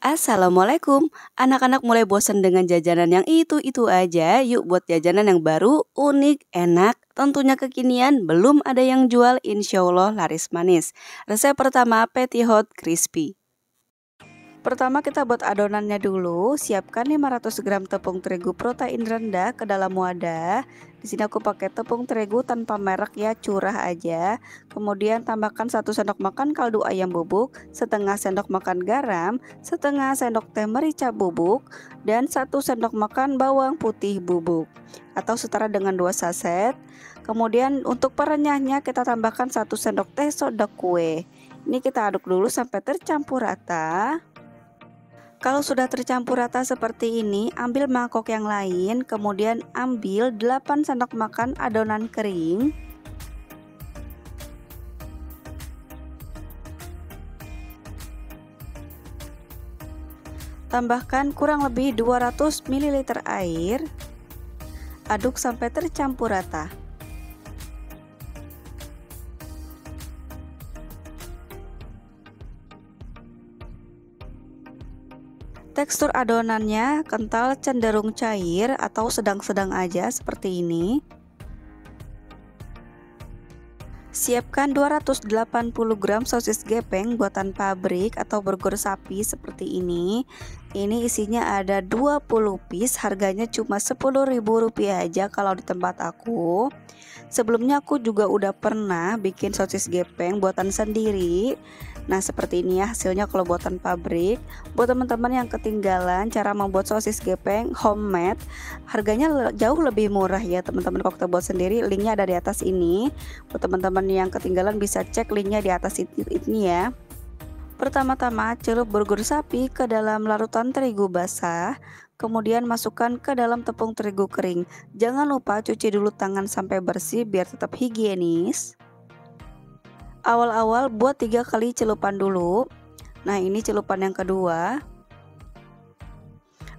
Assalamualaikum. Anak-anak mulai bosan dengan jajanan yang itu-itu aja. Yuk buat jajanan yang baru, unik, enak, tentunya kekinian, belum ada yang jual, insya Allah laris manis. Resep pertama, patty hot crispy. Pertama kita buat adonannya dulu. Siapkan 500 gram tepung terigu protein rendah ke dalam wadah. Di sini aku pakai tepung terigu tanpa merek ya, curah aja. Kemudian tambahkan 1 sendok makan kaldu ayam bubuk, setengah sendok makan garam, setengah sendok teh merica bubuk, dan 1 sendok makan bawang putih bubuk atau setara dengan 2 saset. Kemudian untuk perenyahnya kita tambahkan 1 sendok teh soda kue. Ini kita aduk dulu sampai tercampur rata. Kalau sudah tercampur rata seperti ini, ambil mangkok yang lain, kemudian ambil 8 sendok makan adonan kering. Tambahkan kurang lebih 200 ml air. Aduk sampai tercampur rata. Tekstur adonannya kental cenderung cair atau sedang-sedang aja seperti ini. Siapkan 280 gram sosis gepeng buatan pabrik atau burger sapi seperti ini. Ini isinya ada 20 piece, harganya cuma Rp10.000 aja kalau di tempat aku. Sebelumnya aku juga udah pernah bikin sosis gepeng buatan sendiri. Nah seperti ini ya hasilnya kalau buatan pabrik. Buat teman-teman yang ketinggalan cara membuat sosis gepeng homemade, harganya jauh lebih murah ya teman-teman kalau kita buat sendiri. Linknya ada di atas ini. Buat teman-teman yang ketinggalan bisa cek linknya di atas ini ya. Pertama-tama celup burger sapi ke dalam larutan terigu basah. Kemudian masukkan ke dalam tepung terigu kering. Jangan lupa cuci dulu tangan sampai bersih biar tetap higienis. Awal-awal buat 3 kali celupan dulu. Nah ini celupan yang kedua.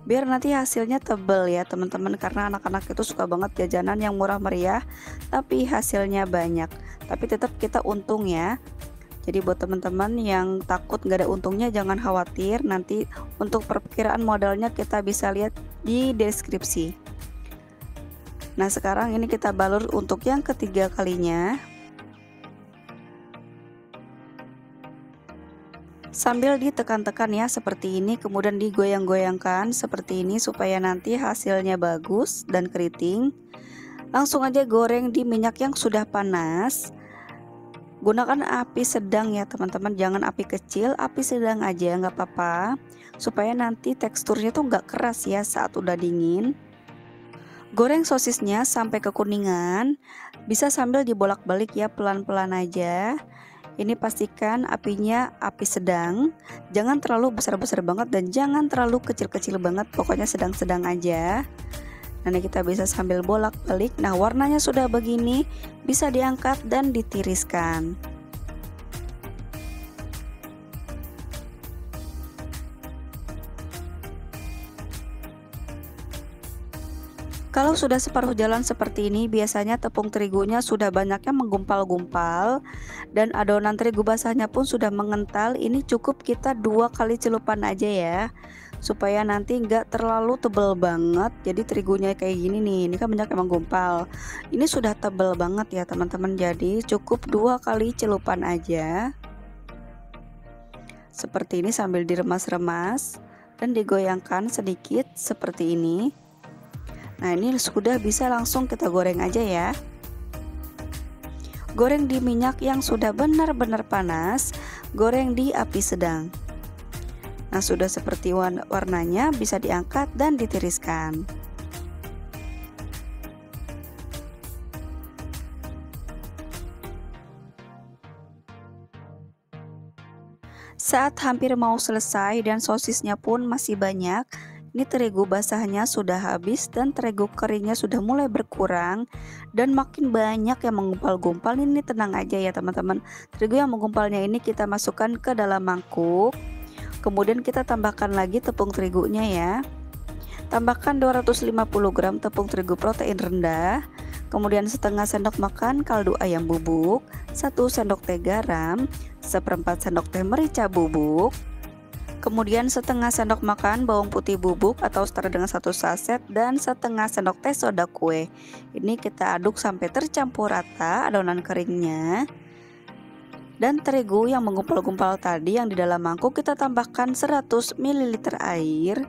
Biar nanti hasilnya tebel ya teman-teman, karena anak-anak itu suka banget jajanan yang murah meriah tapi hasilnya banyak. Tapi tetap kita untung ya. Jadi buat teman-teman yang takut gak ada untungnya jangan khawatir. Nanti untuk perkiraan modalnya kita bisa lihat di deskripsi. Nah sekarang ini kita balur untuk yang ketiga kalinya. Sambil ditekan-tekan ya seperti ini, kemudian digoyang-goyangkan seperti ini supaya nanti hasilnya bagus dan keriting. Langsung aja goreng di minyak yang sudah panas. Gunakan api sedang ya teman-teman, jangan api kecil, api sedang aja nggak apa-apa, supaya nanti teksturnya tuh nggak keras ya saat udah dingin. Goreng sosisnya sampai kekuningan, bisa sambil dibolak-balik ya pelan-pelan aja. Ini pastikan apinya api sedang, jangan terlalu besar-besar banget dan jangan terlalu kecil-kecil banget, pokoknya sedang-sedang aja. Nanti kita bisa sambil bolak-balik. Nah warnanya sudah begini, bisa diangkat dan ditiriskan. Kalau sudah separuh jalan seperti ini, biasanya tepung terigunya sudah banyaknya menggumpal-gumpal dan adonan terigu basahnya pun sudah mengental. Ini cukup kita 2 kali celupan aja ya, supaya nanti nggak terlalu tebel banget. Jadi terigunya kayak gini nih, ini kan banyak emang gumpal. Ini sudah tebel banget ya teman-teman, jadi cukup 2 kali celupan aja. Seperti ini sambil diremas-remas dan digoyangkan sedikit seperti ini. Nah ini sudah bisa langsung kita goreng aja ya. Goreng di minyak yang sudah benar-benar panas, goreng di api sedang. Nah sudah seperti warnanya, bisa diangkat dan ditiriskan. Saat hampir mau selesai dan sosisnya pun masih banyak, ini terigu basahnya sudah habis dan terigu keringnya sudah mulai berkurang dan makin banyak yang menggumpal-gumpal. Ini tenang aja ya teman-teman. Terigu yang menggumpalnya ini kita masukkan ke dalam mangkuk. Kemudian kita tambahkan lagi tepung terigunya ya. Tambahkan 250 gram tepung terigu protein rendah. Kemudian setengah sendok makan kaldu ayam bubuk, 1 sendok teh garam, 1/4 sendok teh merica bubuk. Kemudian setengah sendok makan bawang putih bubuk atau setara dengan 1 saset dan setengah sendok teh soda kue. Ini kita aduk sampai tercampur rata adonan keringnya. Dan terigu yang menggumpal-gumpal tadi yang di dalam mangkuk kita tambahkan 100 ml air.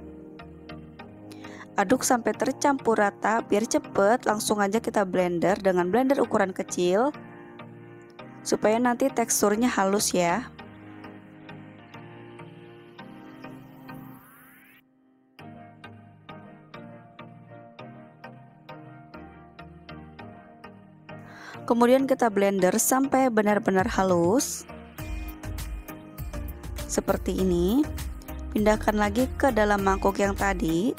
Aduk sampai tercampur rata biar cepet, langsung aja kita blender dengan blender ukuran kecil supaya nanti teksturnya halus ya. Kemudian kita blender sampai benar-benar halus seperti ini. Pindahkan lagi ke dalam mangkuk yang tadi.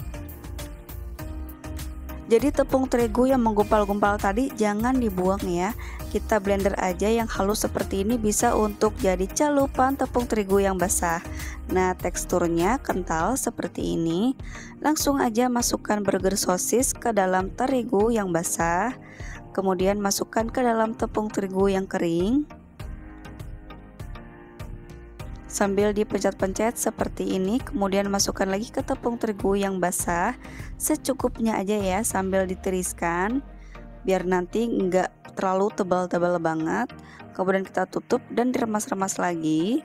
Jadi tepung terigu yang menggumpal-gumpal tadi jangan dibuang ya. Kita blender aja yang halus seperti ini, bisa untuk jadi calupan tepung terigu yang basah. Nah, teksturnya kental seperti ini. Langsung aja masukkan burger sosis ke dalam terigu yang basah. Kemudian masukkan ke dalam tepung terigu yang kering. Sambil dipencet-pencet seperti ini, kemudian masukkan lagi ke tepung terigu yang basah secukupnya aja ya, sambil ditiriskan biar nanti enggak terlalu tebal-tebal banget. Kemudian kita tutup dan diremas-remas lagi.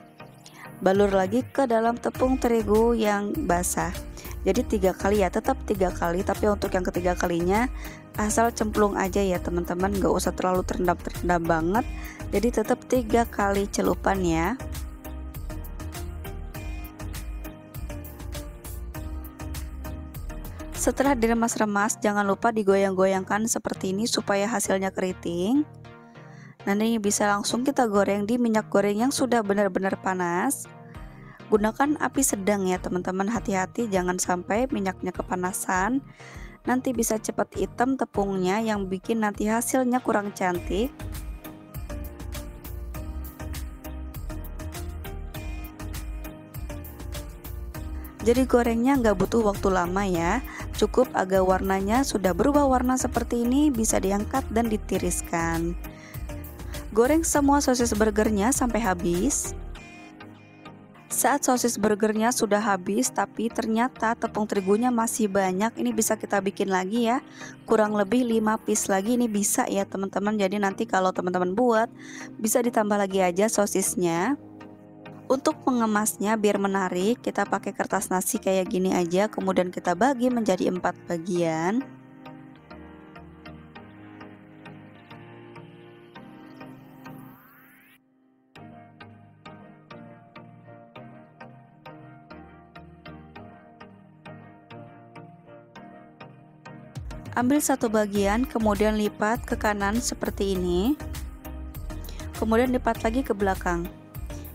Balur lagi ke dalam tepung terigu yang basah. Jadi 3 kali ya, tetap 3 kali, tapi untuk yang ketiga kalinya asal cemplung aja ya teman-teman, nggak usah terlalu terendam banget. Jadi tetap 3 kali celupan ya. Setelah diremas-remas, jangan lupa digoyang-goyangkan seperti ini supaya hasilnya keriting. Nanti bisa langsung kita goreng di minyak goreng yang sudah benar-benar panas. Gunakan api sedang ya teman-teman, hati-hati jangan sampai minyaknya kepanasan. Nanti bisa cepat hitam tepungnya yang bikin nanti hasilnya kurang cantik. Jadi gorengnya nggak butuh waktu lama ya. Cukup agak warnanya sudah berubah warna seperti ini, bisa diangkat dan ditiriskan. Goreng semua sosis burgernya sampai habis. Saat sosis burgernya sudah habis tapi ternyata tepung terigunya masih banyak, ini bisa kita bikin lagi ya. Kurang lebih 5 piece lagi, ini bisa ya teman-teman. Jadi nanti kalau teman-teman buat bisa ditambah lagi aja sosisnya. Untuk mengemasnya biar menarik, kita pakai kertas nasi kayak gini aja, kemudian kita bagi menjadi 4 bagian. Ambil satu bagian, kemudian lipat ke kanan seperti ini. Kemudian lipat lagi ke belakang.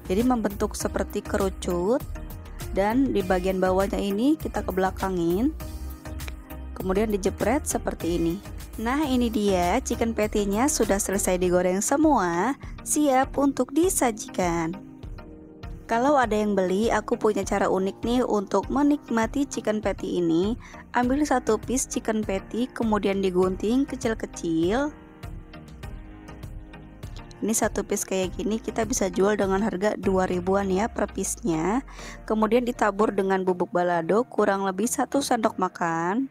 Jadi membentuk seperti kerucut, dan di bagian bawahnya ini kita kebelakangin, kemudian dijepret seperti ini. Nah, ini dia chicken patty-nya sudah selesai digoreng semua, siap untuk disajikan. Kalau ada yang beli, aku punya cara unik nih untuk menikmati chicken patty ini. Ambil 1 piece chicken patty, kemudian digunting kecil-kecil. Ini 1 piece kayak gini kita bisa jual dengan harga 2.000-an ya per piece-nya. Kemudian ditabur dengan bubuk balado kurang lebih 1 sendok makan.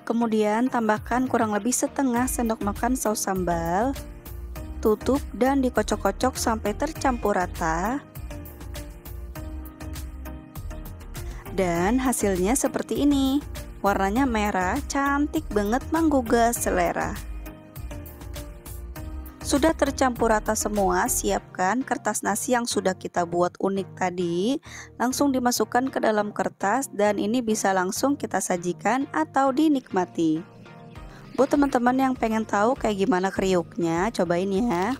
Kemudian tambahkan kurang lebih setengah sendok makan saus sambal. Tutup dan dikocok-kocok sampai tercampur rata. Dan hasilnya seperti ini. Warnanya merah, cantik banget, menggugah selera. Sudah tercampur rata semua, siapkan kertas nasi yang sudah kita buat unik tadi. Langsung dimasukkan ke dalam kertas dan ini bisa langsung kita sajikan atau dinikmati. Buat teman-teman yang pengen tahu kayak gimana kriuknya, cobain ya.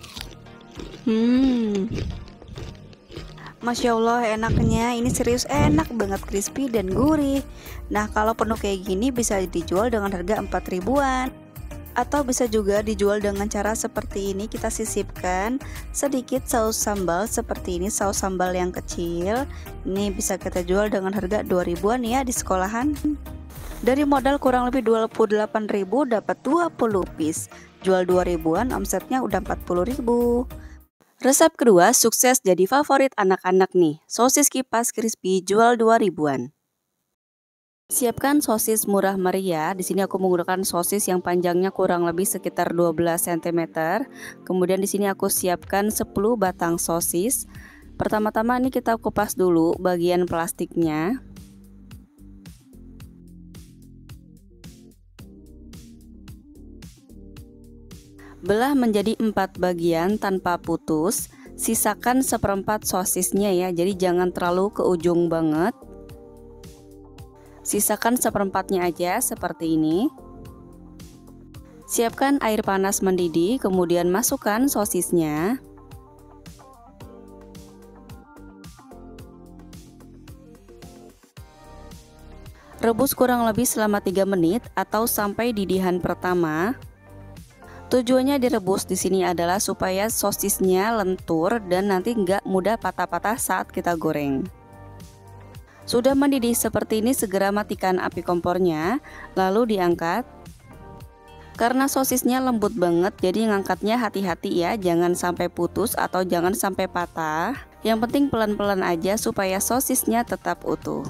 Masya Allah enaknya, ini serius enak banget, crispy dan gurih. Nah, kalau penuh kayak gini bisa dijual dengan harga 4.000-an. Atau bisa juga dijual dengan cara seperti ini, kita sisipkan sedikit saus sambal seperti ini, saus sambal yang kecil. Ini bisa kita jual dengan harga 2.000-an ya di sekolahan. Dari modal kurang lebih 28.000 dapat 20 piece. Jual 2.000-an, omsetnya udah 40.000. Resep kedua sukses jadi favorit anak-anak nih. Sosis kipas crispy jual 2 ribuan. Siapkan sosis murah meriah. Di sini aku menggunakan sosis yang panjangnya kurang lebih sekitar 12 cm. Kemudian di sini aku siapkan 10 batang sosis. Pertama-tama ini kita kupas dulu bagian plastiknya. Belah menjadi 4 bagian tanpa putus. Sisakan seperempat sosisnya ya, jadi jangan terlalu ke ujung banget. Sisakan seperempatnya aja seperti ini. Siapkan air panas mendidih, kemudian masukkan sosisnya. Rebus kurang lebih selama 3 menit atau sampai didihan pertama. Tujuannya direbus di sini adalah supaya sosisnya lentur dan nanti nggak mudah patah-patah saat kita goreng. Sudah mendidih seperti ini, segera matikan api kompornya, lalu diangkat. Karena sosisnya lembut banget, jadi ngangkatnya hati-hati ya, jangan sampai putus atau jangan sampai patah. Yang penting pelan-pelan aja supaya sosisnya tetap utuh.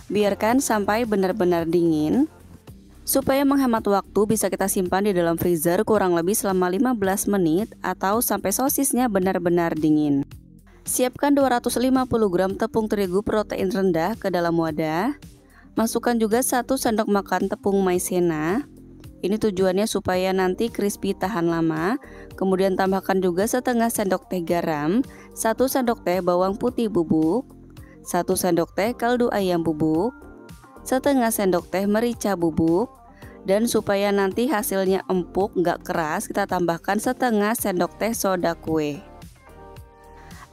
Biarkan sampai benar-benar dingin. Supaya menghemat waktu, bisa kita simpan di dalam freezer kurang lebih selama 15 menit atau sampai sosisnya benar-benar dingin. Siapkan 250 gram tepung terigu protein rendah ke dalam wadah. Masukkan juga 1 sendok makan tepung maizena. Ini tujuannya supaya nanti crispy tahan lama. Kemudian tambahkan juga setengah sendok teh garam, 1 sendok teh bawang putih bubuk, 1 sendok teh kaldu ayam bubuk, setengah sendok teh merica bubuk, dan supaya nanti hasilnya empuk nggak keras, kita tambahkan setengah sendok teh soda kue.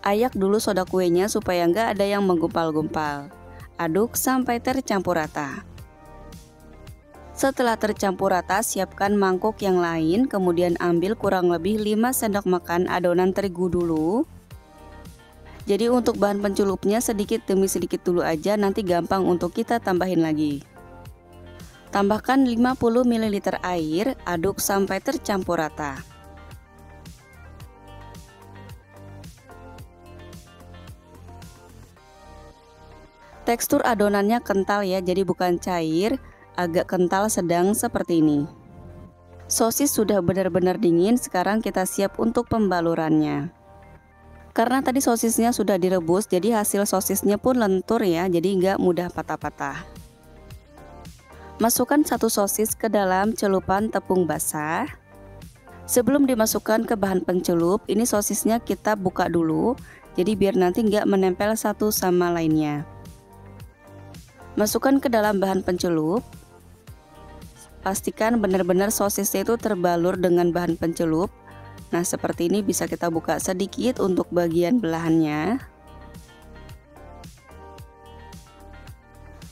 Ayak dulu soda kuenya supaya nggak ada yang menggumpal-gumpal. Aduk sampai tercampur rata. Setelah tercampur rata, siapkan mangkuk yang lain, kemudian ambil kurang lebih 5 sendok makan adonan terigu dulu. Jadi untuk bahan pencelupnya sedikit demi sedikit dulu aja, nanti gampang untuk kita tambahin lagi. Tambahkan 50 ml air, aduk sampai tercampur rata. Tekstur adonannya kental ya, jadi bukan cair, agak kental sedang seperti ini. Sosis sudah benar-benar dingin, sekarang kita siap untuk pembalurannya. Karena tadi sosisnya sudah direbus, jadi hasil sosisnya pun lentur ya, jadi nggak mudah patah-patah. Masukkan 1 sosis ke dalam celupan tepung basah. Sebelum dimasukkan ke bahan pencelup, ini sosisnya kita buka dulu, jadi biar nanti nggak menempel satu sama lainnya. Masukkan ke dalam bahan pencelup. Pastikan benar-benar sosisnya itu terbalur dengan bahan pencelup. Nah seperti ini, bisa kita buka sedikit untuk bagian belahannya.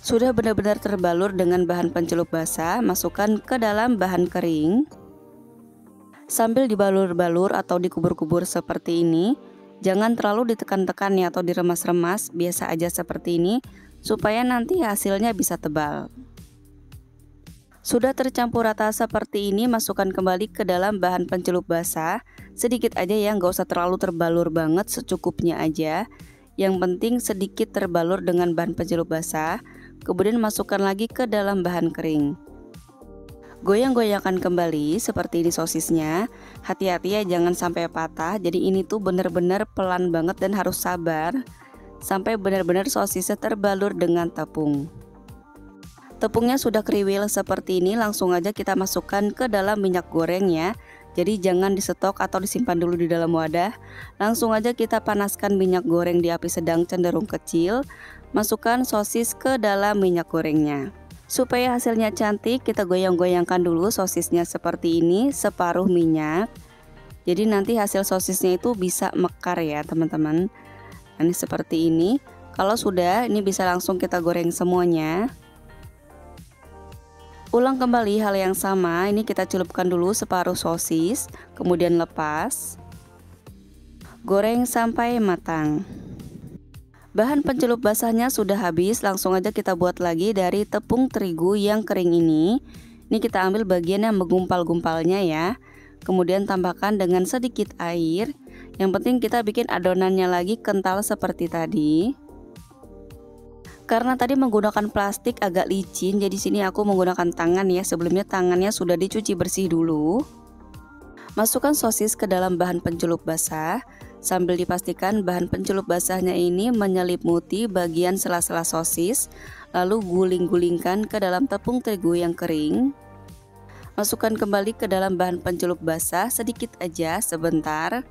Sudah benar-benar terbalur dengan bahan pencelup basah, masukkan ke dalam bahan kering. Sambil dibalur-balur atau dikubur-kubur seperti ini. Jangan terlalu ditekan-tekan ya atau diremas-remas, biasa aja seperti ini supaya nanti hasilnya bisa tebal. Sudah tercampur rata seperti ini, masukkan kembali ke dalam bahan pencelup basah. Sedikit aja ya, nggak usah terlalu terbalur banget, secukupnya aja. Yang penting sedikit terbalur dengan bahan pencelup basah. Kemudian masukkan lagi ke dalam bahan kering. Goyang-goyangkan kembali seperti ini sosisnya. Hati-hati ya, jangan sampai patah. Jadi ini tuh benar-benar pelan banget dan harus sabar sampai benar-benar sosisnya terbalur dengan tepung. Tepungnya sudah kriwil seperti ini, langsung aja kita masukkan ke dalam minyak goreng ya. Jadi jangan disetok atau disimpan dulu di dalam wadah. Langsung aja kita panaskan minyak goreng di api sedang cenderung kecil. Masukkan sosis ke dalam minyak gorengnya. Supaya hasilnya cantik, kita goyang-goyangkan dulu sosisnya seperti ini, separuh minyak. Jadi nanti hasil sosisnya itu bisa mekar ya teman-teman. Ini seperti ini. Kalau sudah, ini bisa langsung kita goreng semuanya. Ulang kembali hal yang sama, ini kita celupkan dulu separuh sosis, kemudian lepas. Goreng sampai matang. Bahan pencelup basahnya sudah habis, langsung aja kita buat lagi dari tepung terigu yang kering ini. Ini kita ambil bagian yang menggumpal-gumpalnya ya. kemudian tambahkan dengan sedikit air. Yang penting kita bikin adonannya lagi kental seperti tadi. Karena tadi menggunakan plastik agak licin, jadi sini aku menggunakan tangan ya. Sebelumnya tangannya sudah dicuci bersih dulu. Masukkan sosis ke dalam bahan pencelup basah, sambil dipastikan bahan pencelup basahnya ini menyelimuti bagian sela-sela sosis, lalu guling-gulingkan ke dalam tepung terigu yang kering. Masukkan kembali ke dalam bahan pencelup basah sedikit aja sebentar,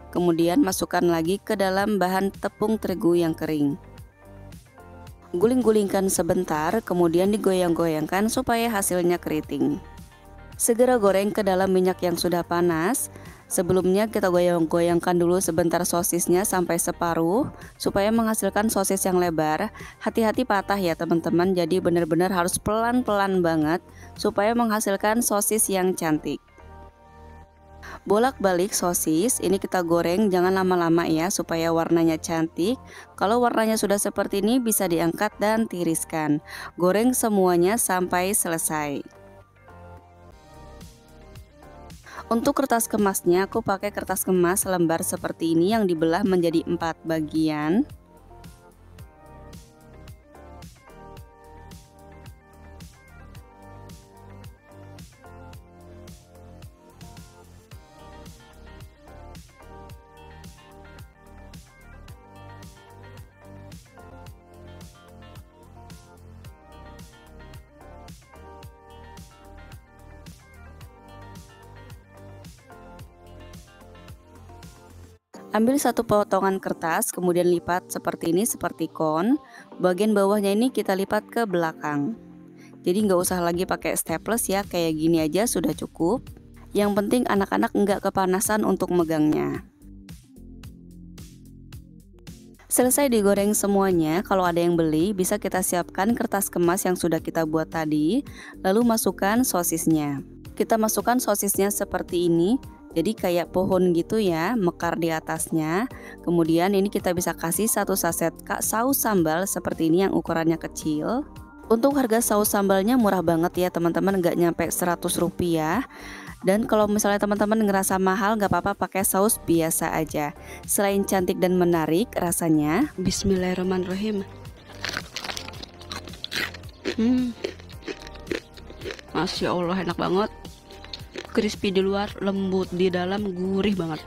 kemudian masukkan lagi ke dalam bahan tepung terigu yang kering. Guling-gulingkan sebentar, kemudian digoyang-goyangkan supaya hasilnya keriting. Segera goreng ke dalam minyak yang sudah panas. Sebelumnya kita goyang-goyangkan dulu sebentar sosisnya sampai separuh supaya menghasilkan sosis yang lebar. Hati-hati patah ya teman-teman, jadi benar-benar harus pelan-pelan banget supaya menghasilkan sosis yang cantik. Bolak-balik sosis ini kita goreng, jangan lama-lama ya supaya warnanya cantik. Kalau warnanya sudah seperti ini bisa diangkat dan tiriskan. Goreng semuanya sampai selesai. Untuk kertas kemasnya aku pakai kertas kemas lembar seperti ini yang dibelah menjadi 4 bagian. Ambil satu potongan kertas, kemudian lipat seperti ini, seperti kon. Bagian bawahnya ini kita lipat ke belakang. Jadi nggak usah lagi pakai staples ya, kayak gini aja sudah cukup. Yang penting anak-anak nggak kepanasan untuk megangnya. Selesai digoreng semuanya, kalau ada yang beli bisa kita siapkan kertas kemas yang sudah kita buat tadi. Lalu masukkan sosisnya. Kita masukkan sosisnya seperti ini. Jadi kayak pohon gitu ya, mekar di atasnya. Kemudian ini kita bisa kasih 1 saset saus sambal seperti ini yang ukurannya kecil. Untuk harga saus sambalnya murah banget ya teman-teman, nggak nyampe 100 rupiah. Dan kalau misalnya teman-teman ngerasa mahal, nggak apa-apa pakai saus biasa aja. Selain cantik dan menarik rasanya, bismillahirrahmanirrahim. Masya Allah, enak banget. Crispy di luar, lembut di dalam, gurih banget.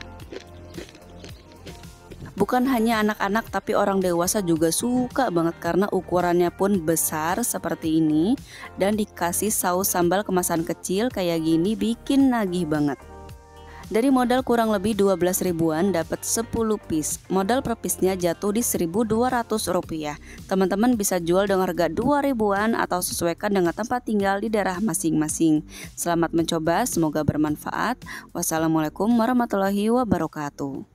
Bukan hanya anak-anak tapi orang dewasa juga suka banget karena ukurannya pun besar seperti ini. Dan dikasih saus sambal kemasan kecil kayak gini bikin nagih banget. Dari modal kurang lebih 12 ribuan dapat 10 piece. Modal per piece-nya jatuh di 1.200 rupiah. Teman-teman bisa jual dengan harga 2 ribuan atau sesuaikan dengan tempat tinggal di daerah masing-masing. Selamat mencoba, semoga bermanfaat. Wassalamualaikum warahmatullahi wabarakatuh.